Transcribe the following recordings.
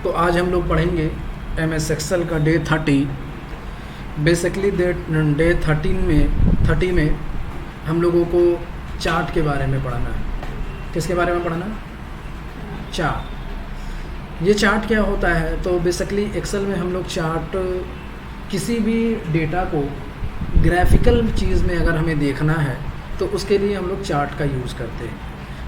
तो आज हम लोग पढ़ेंगे MS एक्सेल का डे 30। बेसिकली डे 30 में हम लोगों को चार्ट के बारे में पढ़ना है। किसके बारे में पढ़ना है? चार्ट। ये चार्ट क्या होता है? तो बेसिकली एक्सेल में हम लोग चार्ट, किसी भी डेटा को ग्राफिकल चीज़ में अगर हमें देखना है तो उसके लिए हम लोग चार्ट का यूज़ करते हैं,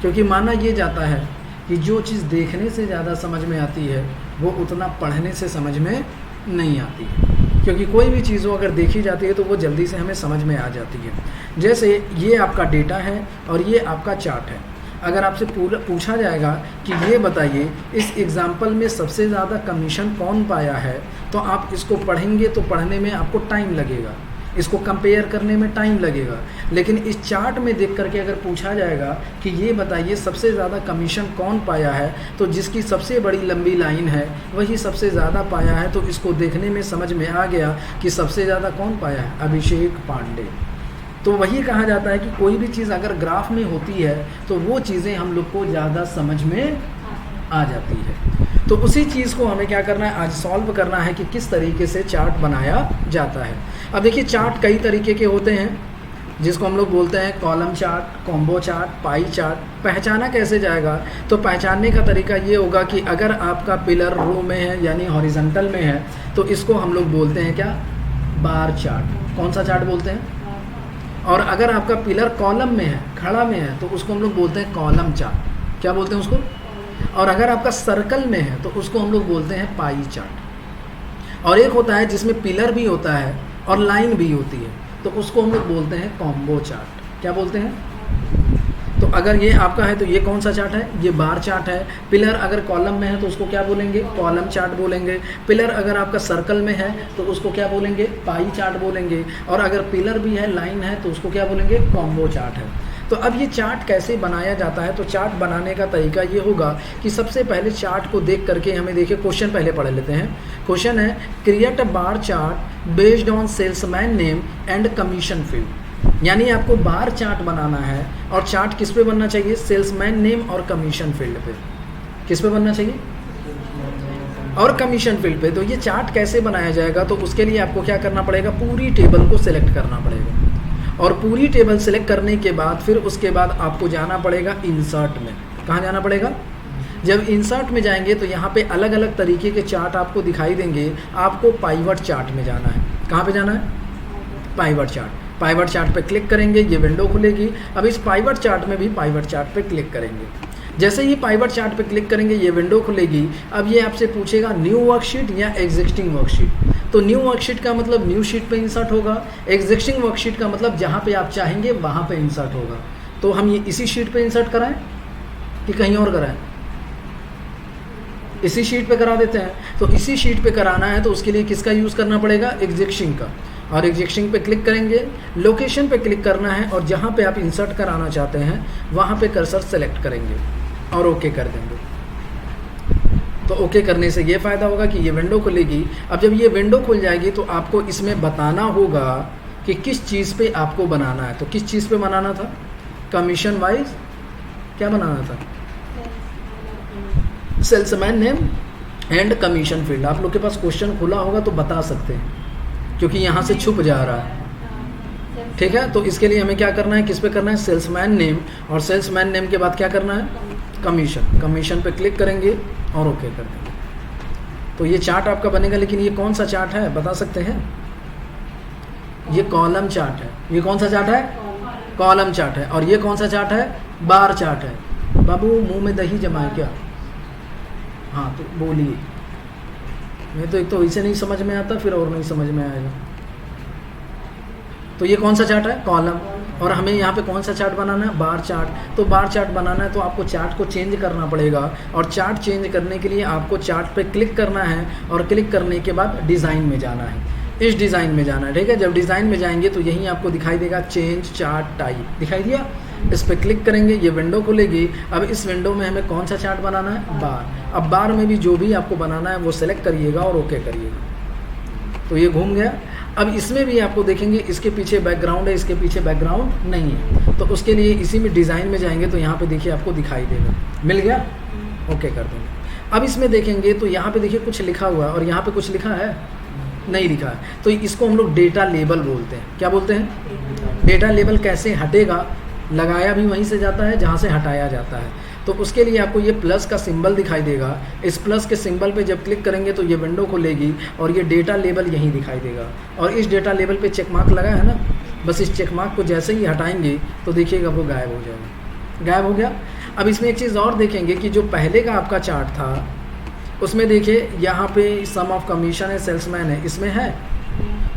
क्योंकि माना ये जाता है कि जो चीज़ देखने से ज़्यादा समझ में आती है वो उतना पढ़ने से समझ में नहीं आती है, क्योंकि कोई भी चीज़ अगर देखी जाती है तो वो जल्दी से हमें समझ में आ जाती है। जैसे ये आपका डेटा है और ये आपका चार्ट है। अगर आपसे पूछा जाएगा कि ये बताइए इस एग्ज़ाम्पल में सबसे ज़्यादा कमीशन कौन पाया है, तो आप इसको पढ़ेंगे तो पढ़ने में आपको टाइम लगेगा, इसको कंपेयर करने में टाइम लगेगा। लेकिन इस चार्ट में देख करके अगर पूछा जाएगा कि ये बताइए सबसे ज़्यादा कमीशन कौन पाया है, तो जिसकी सबसे बड़ी लंबी लाइन है वही सबसे ज़्यादा पाया है। तो इसको देखने में समझ में आ गया कि सबसे ज़्यादा कौन पाया है? अभिषेक पांडे। तो वही कहा जाता है कि कोई भी चीज़ अगर ग्राफ में होती है तो वो चीज़ें हम लोग को ज़्यादा समझ में आ जाती है। तो उसी चीज़ को हमें क्या करना है, आज सॉल्व करना है कि किस तरीके से चार्ट बनाया जाता है। अब देखिए, चार्ट कई तरीके के होते हैं, जिसको हम लोग बोलते हैं column chart, combo chart, pie chart. पहचाना कैसे जाएगा? तो पहचानने का तरीका ये होगा कि अगर आपका पिलर रो में है यानी हॉरिजॉन्टल में है तो इसको हम लोग बोलते हैं क्या? Bar chart. कौन सा चार्ट बोलते हैं? और अगर आपका पिलर कॉलम में है, खड़ा में है, तो उसको हम लोग बोलते हैं कॉलम चार्ट। क्या बोलते हैं उसको? और अगर आपका सर्कल में है तो उसको हम लोग बोलते हैं पाई चार्ट। और एक होता है जिसमें पिलर भी होता है और लाइन भी होती है, तो उसको हम लोग बोलते हैं कॉम्बो चार्ट। क्या बोलते हैं? तो अगर ये आपका है तो ये कौन सा चार्ट है? ये बार चार्ट है। पिलर अगर कॉलम में है तो उसको क्या बोलेंगे? कॉलम चार्ट बोलेंगे। पिलर अगर आपका सर्कल में है तो उसको क्या बोलेंगे? पाई चार्ट बोलेंगे। और अगर पिलर भी है, लाइन है, तो उसको क्या बोलेंगे? कॉम्बो चार्ट है। तो अब ये चार्ट कैसे बनाया जाता है? तो चार्ट बनाने का तरीका ये होगा कि सबसे पहले चार्ट को देख करके हमें, देखिए क्वेश्चन पहले पढ़ लेते हैं। क्वेश्चन है, create a bar chart based on salesman name and commission field. यानी आपको बार चार्ट बनाना है और चार्ट किस पे बनना चाहिए? सेल्समैन नेम और कमीशन फील्ड पे। किस पे बनना चाहिए? और कमीशन फील्ड पे। तो ये चार्ट कैसे बनाया जाएगा? तो उसके लिए आपको क्या करना पड़ेगा? पूरी टेबल को सिलेक्ट करना पड़ेगा। और पूरी टेबल सेलेक्ट करने के बाद फिर उसके बाद आपको जाना पड़ेगा इंसर्ट में। कहाँ जाना पड़ेगा? जब इंसर्ट में जाएंगे तो यहाँ पे अलग अलग तरीके के चार्ट आपको दिखाई देंगे। आपको पाइवट चार्ट में जाना है। कहाँ पे जाना है? Pivot chart. पाइवट चार्ट पे क्लिक करेंगे, ये विंडो खुलेगी। अब इस पाइवट चार्ट में भी पाइवट चार्ट पे क्लिक करेंगे। जैसे ही पाइवट चार्ट पे क्लिक करेंगे ये विंडो खुलेगी। अब ये आपसे पूछेगा न्यू वर्कशीट या एग्जिस्टिंग वर्कशीट। तो न्यू वर्कशीट का मतलब न्यू शीट पे इंसर्ट होगा, एग्जिस्टिंग वर्कशीट का मतलब जहाँ पे आप चाहेंगे वहाँ पे इंसर्ट होगा। तो हम ये इसी शीट पे इंसर्ट कराएं कि कहीं और कराएं? इसी शीट पे करा देते हैं। तो इसी शीट पे कराना है तो उसके लिए किसका यूज़ करना पड़ेगा? एग्जिस्टिंग का। और एग्जिस्टिंग पे क्लिक करेंगे, लोकेशन पे क्लिक करना है और जहाँ पे आप इंसर्ट कराना चाहते हैं वहाँ पे कर्सर सेलेक्ट करेंगे और ओके कर देंगे। तो ओके करने से ये फ़ायदा होगा कि ये विंडो खुलेगी। अब जब ये विंडो खुल जाएगी तो आपको इसमें बताना होगा कि किस चीज़ पे आपको बनाना है। तो किस चीज़ पे बनाना था? कमीशन वाइज क्या बनाना था? Salesman name and commission field. आप लोग के पास क्वेश्चन खुला होगा तो बता सकते हैं, क्योंकि यहाँ से छुप जा रहा है। ठीक है, तो इसके लिए हमें क्या करना है? किस पे करना है? Salesman name. और सेल्समैन नेम के बाद क्या करना है? कमीशन। कमीशन पे क्लिक करेंगे और ओके कर देंगे। तो ये चार्ट आपका बनेगा। लेकिन ये कौन सा चार्ट है बता सकते हैं? ये कॉलम चार्ट है। ये कौन सा चार्ट है? कॉलम चार्ट है। और ये कौन सा चार्ट है? बार चार्ट है। बाबू मुंह में दही जमाए क्या? हाँ तो बोलिए। मैं तो एक तो इसे नहीं समझ में आता, फिर और नहीं समझ में आएगा। तो ये कौन सा चार्ट है? कॉलम। और हमें यहाँ पे कौन सा चार्ट बनाना है? Bar chart. तो बार चार्ट बनाना है तो आपको चार्ट को चेंज करना पड़ेगा। और चार्ट चेंज करने के लिए आपको चार्ट पे क्लिक करना है और क्लिक करने के बाद डिज़ाइन में जाना है। इस डिज़ाइन में जाना है। ठीक है, जब डिज़ाइन में जाएंगे तो यहीं आपको दिखाई देगा चेंज चार्ट टाइप, दिखाई दिया। इस पर क्लिक करेंगे, ये विंडो खुलेगी। अब इस विंडो में हमें कौन सा चार्ट बनाना है? बार। अब बार में भी जो भी आपको बनाना है वो सेलेक्ट करिएगा और ओके करिएगा। तो ये घूम गया। अब इसमें भी आपको देखेंगे इसके पीछे बैकग्राउंड है, इसके पीछे बैकग्राउंड नहीं है। तो उसके लिए इसी में डिज़ाइन में जाएंगे तो यहाँ पे देखिए आपको दिखाई देगा। मिल गया? ओके कर देंगे। अब इसमें देखेंगे तो यहाँ पे देखिए कुछ लिखा हुआ है और यहाँ पे कुछ लिखा है, नहीं लिखा है, तो इसको हम लोग डेटा लेबल बोलते हैं। क्या बोलते हैं? डेटा लेबल कैसे हटेगा, लगाया भी वहीं से जाता है जहाँ से हटाया जाता है। तो उसके लिए आपको ये प्लस का सिंबल दिखाई देगा, इस प्लस के सिंबल पे जब क्लिक करेंगे तो ये विंडो खुलेगी और ये डेटा लेबल यहीं दिखाई देगा। और इस डेटा लेबल पे चेक मार्क लगा है ना, बस इस चेक मार्क को जैसे ही हटाएंगे तो देखिएगा वो गायब हो जाएगा। गायब हो गया। अब इसमें एक चीज़ और देखेंगे कि जो पहले का आपका चार्ट था उसमें देखिए यहाँ पे सम ऑफ कमीशन है, सेल्समैन है, इसमें है,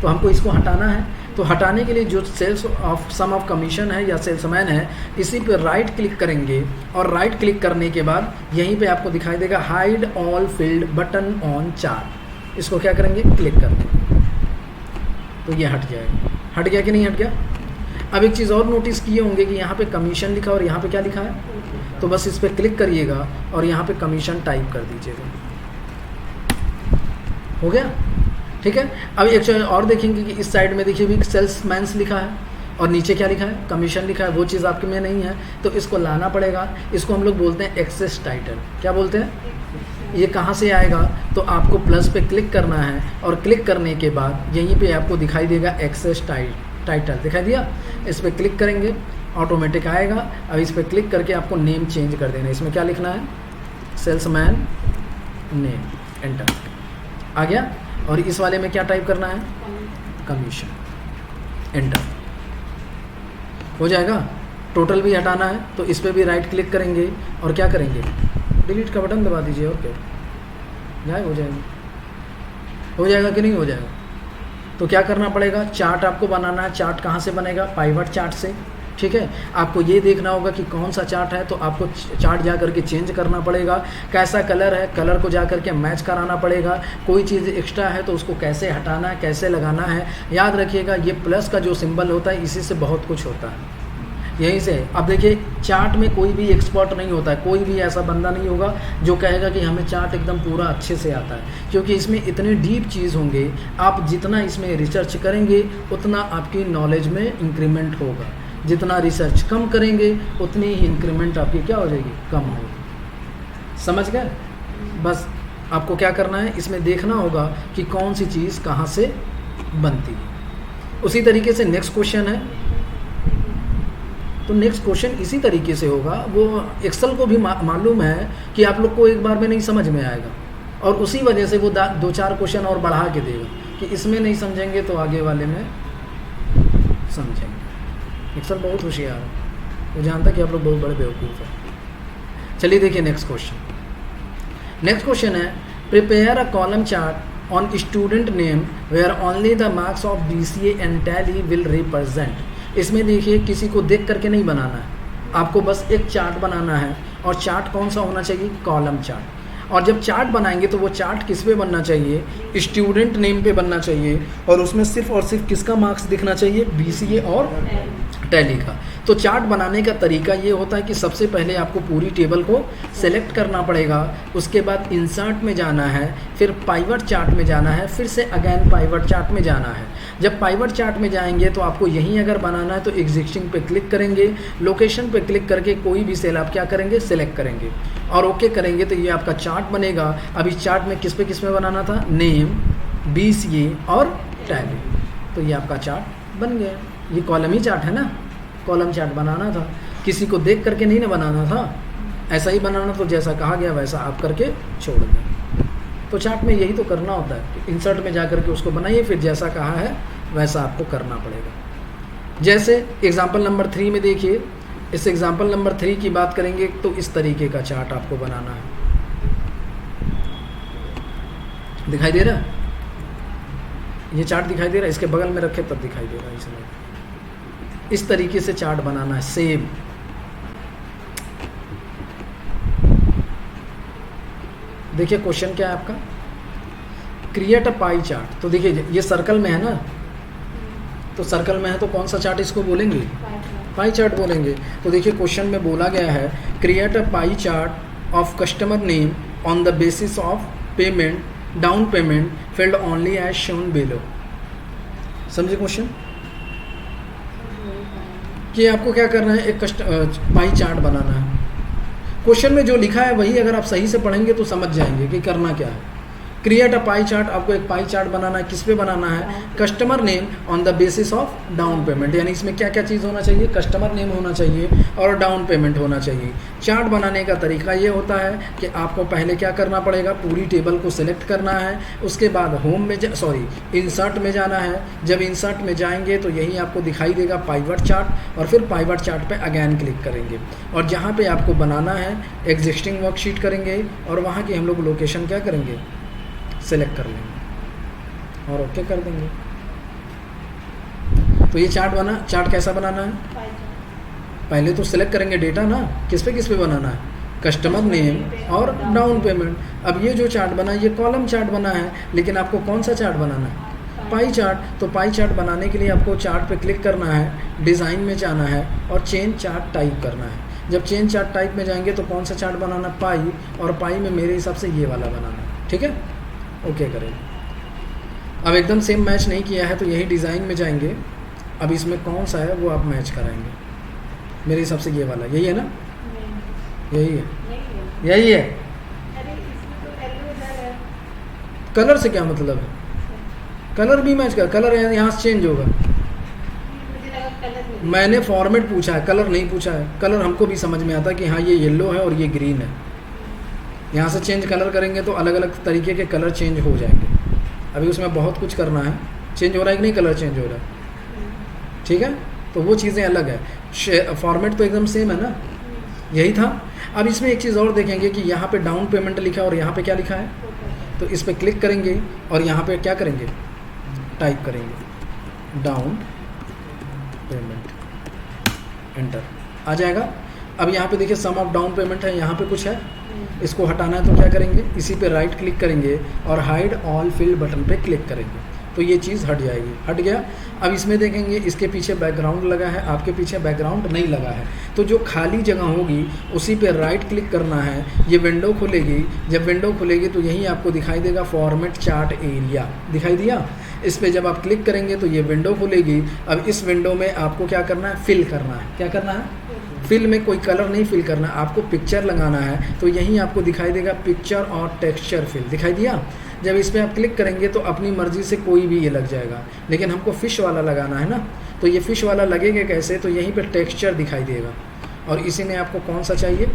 तो हमको इसको हटाना है। तो हटाने के लिए जो sales of some of commission है या सेल्समैन है, इसी पे राइट क्लिक करेंगे और राइट क्लिक करने के बाद यहीं पे आपको दिखाई देगा hide all field button on chart. इसको क्या करेंगे? क्लिक करेंगे तो ये हट जाएगा। हट गया कि नहीं हट गया? अब एक चीज़ और नोटिस किए होंगे कि यहाँ पे कमीशन लिखा और यहाँ पे क्या लिखा है, तो बस इस पर क्लिक करिएगा और यहाँ पे कमीशन टाइप कर दीजिएगा। हो गया? ठीक है। अब एक चीज़ और देखेंगे कि इस साइड में देखिए भी सेल्समैन्स लिखा है और नीचे क्या लिखा है? कमीशन लिखा है। वो चीज़ आपके में नहीं है तो इसको लाना पड़ेगा। इसको हम लोग बोलते हैं एक्सेस टाइटल। क्या बोलते हैं? ये कहाँ से आएगा? तो आपको प्लस पे क्लिक करना है और क्लिक करने के बाद यहीं पे आपको दिखाई देगा एक्सेस टाइटल। दिखाई दिया? इस पर क्लिक करेंगे ऑटोमेटिक आएगा। अब इस पर क्लिक करके आपको नेम चेंज कर देना है। इसमें क्या लिखना है? Salesman name. एंटर। आ गया। और इस वाले में क्या टाइप करना है? कमीशन। एंटर। हो जाएगा। टोटल भी हटाना है तो इस पर भी राइट क्लिक करेंगे और क्या करेंगे? डिलीट का बटन दबा दीजिए और क्या गायब हो जाएगा। हो जाएगा कि नहीं हो जाएगा? तो क्या करना पड़ेगा? चार्ट आपको बनाना है। चार्ट कहाँ से बनेगा? पाइवट चार्ट से। ठीक है। आपको ये देखना होगा कि कौन सा चार्ट है, तो आपको चार्ट जा करके चेंज करना पड़ेगा। कैसा कलर है, कलर को जा करके मैच कराना पड़ेगा। कोई चीज़ एक्स्ट्रा है तो उसको कैसे हटाना है, कैसे लगाना है। याद रखिएगा ये प्लस का जो सिंबल होता है इसी से बहुत कुछ होता है, यहीं से। अब देखिए चार्ट में कोई भी एक्सपर्ट नहीं होता है, कोई भी ऐसा बंदा नहीं होगा जो कहेगा कि हमें चार्ट एकदम पूरा अच्छे से आता है, क्योंकि इसमें इतने डीप चीज़ होंगे। आप जितना इसमें रिसर्च करेंगे उतना आपकी नॉलेज में इंक्रीमेंट होगा। जितना रिसर्च कम करेंगे उतनी ही इंक्रीमेंट आपकी क्या हो जाएगी? कम होगी। समझ गए? बस आपको क्या करना है, इसमें देखना होगा कि कौन सी चीज़ कहाँ से बनती है। उसी तरीके से नेक्स्ट क्वेश्चन है, तो नेक्स्ट क्वेश्चन इसी तरीके से होगा। वो एक्सेल को भी मालूम है कि आप लोग को एक बार में नहीं समझ में आएगा, और उसी वजह से वो 2-4 क्वेश्चन और बढ़ा के देगा कि इसमें नहीं समझेंगे तो आगे वाले में समझेंगे। एक्सेल बहुत होशियार है, वो जानता कि आप लोग बहुत बड़े बेवकूफ़ हैं। चलिए देखिए नेक्स्ट क्वेश्चन। नेक्स्ट क्वेश्चन है prepare a column chart on student name where only the marks of BCA and tally will represent. इसमें देखिए किसी को देख करके नहीं बनाना है, आपको बस एक चार्ट बनाना है। और चार्ट कौन सा होना चाहिए? Column chart. और जब चार्ट बनाएंगे तो वो चार्ट किस पे बनना चाहिए? स्टूडेंट नेम पे बनना चाहिए, और उसमें सिर्फ और सिर्फ किसका मार्क्स दिखना चाहिए? BCA और टैली का। तो चार्ट बनाने का तरीका ये होता है कि सबसे पहले आपको पूरी टेबल को सेलेक्ट करना पड़ेगा, उसके बाद इंसर्ट में जाना है, फिर पाइवट चार्ट में जाना है, फिर से अगेन पाइवट चार्ट में जाना है। जब पाइवट चार्ट में जाएंगे तो आपको यहीं अगर बनाना है तो एग्जिस्टिंग पे क्लिक करेंगे, लोकेशन पे क्लिक करके कोई भी सेल आप क्या करेंगे? सेलेक्ट करेंगे और ओके करेंगे तो ये आपका चार्ट बनेगा। अब इस चार्ट में किस में बनाना था? नेम, BCA और टैली। तो ये आपका चार्ट बन गया। ये कॉलम ही चार्ट है ना, कॉलम चार्ट बनाना था, किसी को देख करके नहीं ना बनाना था, ऐसा ही बनाना। तो जैसा कहा गया वैसा आप करके छोड़ दें। तो चार्ट में यही तो करना होता है, इंसर्ट में जा करके उसको बनाइए, फिर जैसा कहा है वैसा आपको करना पड़ेगा। जैसे एग्जाम्पल नंबर 3 में देखिए, इस एग्जाम्पल नंबर 3 की बात करेंगे तो इस तरीके का चार्ट आपको बनाना है। दिखाई दे रहा है? ये चार्ट दिखाई दे रहा है? इसके बगल में रखे तब दिखाई दे रहा है। इसमें इस तरीके से चार्ट बनाना है सेम। देखिए क्वेश्चन क्या है आपका? Create a pie chart. तो देखिए ये सर्कल में है ना, तो सर्कल में है तो कौन सा चार्ट इसको बोलेंगे? पाई चार्ट बोलेंगे। तो देखिए क्वेश्चन में बोला गया है create a pie chart of customer name on the basis of payment, down payment field only as shown below. समझे क्वेश्चन? कि आपको क्या करना है? एक पाई चार्ट बनाना है। क्वेश्चन में जो लिखा है वही अगर आप सही से पढ़ेंगे तो समझ जाएंगे कि करना क्या है। क्रिएट अ पाई चार्ट, आपको एक पाई चार्ट बनाना है, किस पे बनाना है, customer name on the basis of down payment, यानी इसमें क्या क्या चीज़ होना चाहिए, कस्टमर नेम होना चाहिए और डाउन पेमेंट होना चाहिए। चार्ट बनाने का तरीका ये होता है कि आपको पहले क्या करना पड़ेगा, पूरी टेबल को सिलेक्ट करना है, उसके बाद होम में इंसर्ट में जाना है। जब इंसर्ट में जाएंगे तो यही आपको दिखाई देगा पाइवट चार्ट, और फिर पाइवट चार्ट पे अगेन क्लिक करेंगे और जहाँ पे आपको बनाना है एग्जिस्टिंग वर्कशीट करेंगे और वहाँ की हम लोग लोकेशन क्या करेंगे, सेलेक्ट कर लेंगे और ओके कर देंगे। तो ये चार्ट कैसा बनाना है, पहले तो सिलेक्ट करेंगे डेटा ना, किस पे बनाना है, कस्टमर नेम और डाउन पेमेंट। अब ये जो चार्ट बना है ये कॉलम चार्ट बना है, लेकिन आपको कौन सा चार्ट बनाना है, पाई चार्ट। तो पाई चार्ट बनाने के लिए आपको चार्ट पे क्लिक करना है, डिज़ाइन में जाना है और चेंज चार्ट टाइप करना है। जब चेंज चार्ट टाइप में जाएंगे तो कौन सा चार्ट बनाना, पाई, और पाई में मेरे हिसाब से ये वाला बनाना है, ठीक है, ओके करेंगे। अब एकदम सेम मैच नहीं किया है तो यही डिज़ाइन में जाएंगे, अब इसमें कौन सा है वो आप मैच कराएंगे, मेरे हिसाब से ये वाला, यही है ना, यही है, यही है। कलर से क्या मतलब है, कलर भी मैच कर, कलर यहाँ से चेंज होगा। मैंने फॉर्मेट पूछा है, कलर नहीं पूछा है। कलर हमको भी समझ में आता है कि हाँ ये येलो है और ये ग्रीन है, यहाँ से चेंज कलर करेंगे तो अलग अलग तरीके के कलर चेंज हो जाएंगे। अभी उसमें बहुत कुछ करना है, चेंज हो रहा है कि नहीं, कलर चेंज हो रहा है, ठीक है, तो वो चीज़ें अलग है। फॉर्मेट तो एकदम सेम है ना, यही था। अब इसमें एक चीज़ और देखेंगे कि यहाँ पे डाउन पेमेंट लिखा है और यहाँ पे क्या लिखा है, तो इस पर क्लिक करेंगे और यहाँ पे क्या करेंगे, टाइप करेंगे डाउन पेमेंट, एंटर आ जाएगा। अब यहाँ पे देखिए सम ऑफ डाउन पेमेंट है, यहाँ पे कुछ है, इसको हटाना है तो क्या करेंगे, इसी पे राइट क्लिक करेंगे और हाइड ऑल फील्ड बटन पे क्लिक करेंगे तो ये चीज़ हट जाएगी, हट गया। अब इसमें देखेंगे इसके पीछे बैकग्राउंड लगा है, आपके पीछे बैकग्राउंड नहीं लगा है, तो जो खाली जगह होगी उसी पे राइट क्लिक करना है, ये विंडो खुलेगी। जब विंडो खुलेगी तो यही आपको दिखाई देगा फॉर्मेट चार्ट एरिया, दिखाई दिया। इस पर जब आप क्लिक करेंगे तो ये विंडो खुलेगी। अब इस विंडो में आपको क्या करना है, फिल करना है, क्या करना है, फिल में कोई कलर नहीं फिल करना, आपको पिक्चर लगाना है, तो यहीं आपको दिखाई देगा पिक्चर और टेक्सचर फिल, दिखाई दिया। जब इस पर आप क्लिक करेंगे तो अपनी मर्जी से कोई भी ये लग जाएगा, लेकिन हमको फ़िश वाला लगाना है ना, तो ये फ़िश वाला लगेगा कैसे, तो यहीं पे टेक्सचर दिखाई देगा और इसी में आपको कौन सा चाहिए,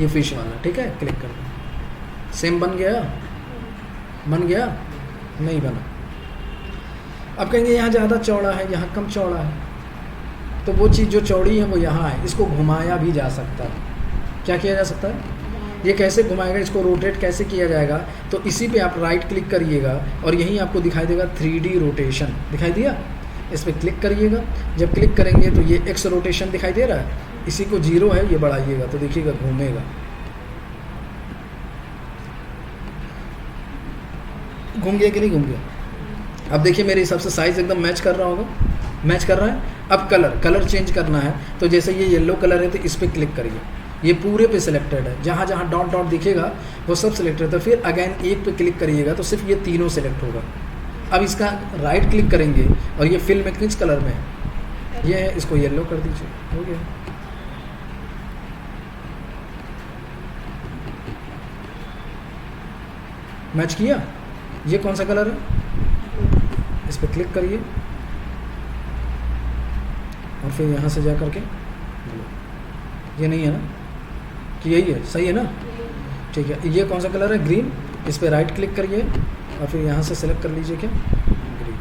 ये फ़िश वाला, ठीक है, क्लिक कर दो। सेम बन गया, बन गया, नहीं बना। अब कहेंगे यहाँ ज़्यादा चौड़ा है, यहाँ कम चौड़ा है, तो वो चीज़ जो चौड़ी है वो यहाँ है, इसको घुमाया भी जा सकता है। क्या किया जा सकता है, ये कैसे घुमाएगा, इसको रोटेट कैसे किया जाएगा, तो इसी पे आप राइट क्लिक करिएगा और यहीं आपको दिखाई देगा 3D रोटेशन, दिखाई दिया, इस पर क्लिक करिएगा। जब क्लिक करेंगे तो ये एक्स रोटेशन दिखाई दे रहा है, इसी को 0 है ये बढ़ाइएगा तो देखिएगा घूमेगा, घूम गया कि नहीं घूम गया। अब देखिए मेरे हिसाब से साइज़ एकदम मैच कर रहा होगा, मैच कर रहा है। अब कलर चेंज करना है, तो जैसे ये येलो कलर है तो इस पर क्लिक करिए, ये पूरे पे सिलेक्टेड है, जहाँ जहाँ डॉट डॉट दिखेगा वो सब सिलेक्टेड है, तो फिर अगेन एक पे क्लिक करिएगा तो सिर्फ ये तीनों सिलेक्ट होगा। अब इसका राइट क्लिक करेंगे और ये फिल में किस कलर में है, ये है, इसको येलो कर दीजिए, हो गया। मैच किया, ये कौन सा कलर है, इस पर क्लिक करिए और फिर यहाँ से जा करके ये नहीं है ना, कि यही है, सही है ना, ठीक है। ये कौन सा कलर है, ग्रीन, इस पर राइट क्लिक करिए और फिर यहाँ से सेलेक्ट कर लीजिए क्या, ग्रीन,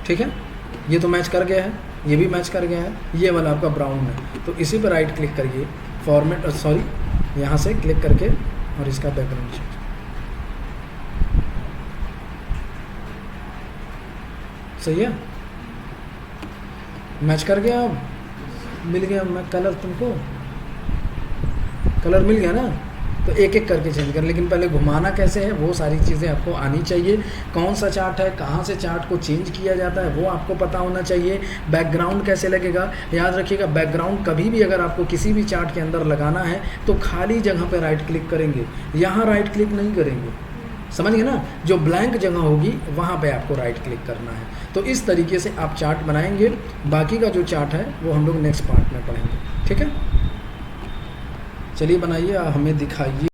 ठीक है। ये तो मैच कर गया है, ये भी मैच कर गया है, ये वाला आपका ब्राउन है, तो इसी पर राइट क्लिक करिए, फॉर्मेट यहाँ से क्लिक करके और इसका बैकग्राउंड चेंज, सही है, मैच कर गया। अब मिल गया मैं कलर, तुमको कलर मिल गया ना, तो एक एक करके चेंज कर, लेकिन पहले घुमाना कैसे है वो सारी चीज़ें आपको आनी चाहिए। कौन सा चार्ट है, कहाँ से चार्ट को चेंज किया जाता है वो आपको पता होना चाहिए। बैकग्राउंड कैसे लगेगा, याद रखिएगा, बैकग्राउंड कभी भी अगर आपको किसी भी चार्ट के अंदर लगाना है तो खाली जगह पर राइट क्लिक करेंगे, यहाँ राइट क्लिक नहीं करेंगे, समझ गए ना, जो ब्लैंक जगह होगी वहाँ पे आपको राइट क्लिक करना है। तो इस तरीके से आप चार्ट बनाएंगे। बाकी का जो चार्ट है वो हम लोग नेक्स्ट पार्ट में पढ़ेंगे, ठीक है। चलिए बनाइए, हमें दिखाइए।